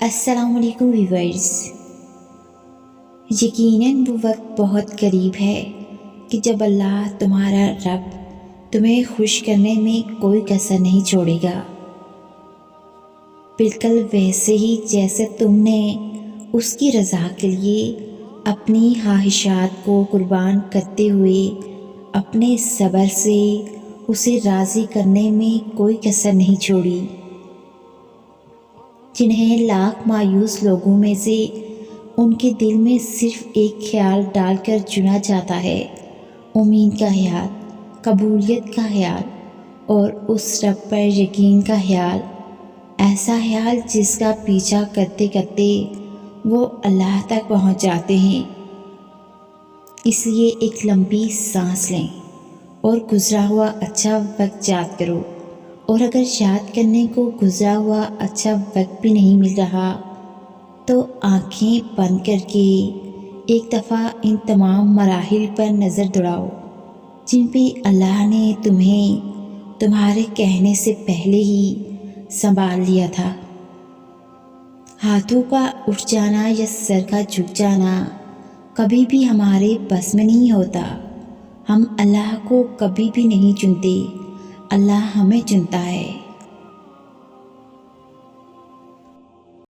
السلام علیکم ویورز۔ یقیناً وہ وقت بہت قریب ہے کہ جب اللہ تمہارا رب تمہیں خوش کرنے میں کوئی کسر نہیں چھوڑے گا، بالکل ویسے ہی جیسے تم نے اس کی رضا کے لیے اپنی خواہشات کو قربان کرتے ہوئے اپنے صبر سے اسے راضی کرنے میں کوئی کسر نہیں چھوڑی۔ جنہیں لاکھ مایوس لوگوں میں سے ان کے دل میں صرف ایک خیال ڈال کر چنا جاتا ہے، امید کا خیال، قبولیت کا خیال اور اس رب پر یقین کا خیال، ایسا خیال جس کا پیچھا کرتے کرتے وہ اللہ تک پہنچ جاتے ہیں۔ اس لیے ایک لمبی سانس لیں اور گزرا ہوا اچھا وقت یاد کرو، اور اگر یاد کرنے کو گزرا ہوا اچھا وقت بھی نہیں مل رہا تو آنکھیں بند کر کے ایک دفعہ ان تمام مراحل پر نظر دوڑاؤ جن پہ اللہ نے تمہیں تمہارے کہنے سے پہلے ہی سنبھال لیا تھا۔ ہاتھوں کا اٹھ جانا یا سر کا جھک جانا کبھی بھی ہمارے بس میں نہیں ہوتا۔ ہم اللہ کو کبھی بھی نہیں چنتے، اللہ ہمیں چنتا ہے۔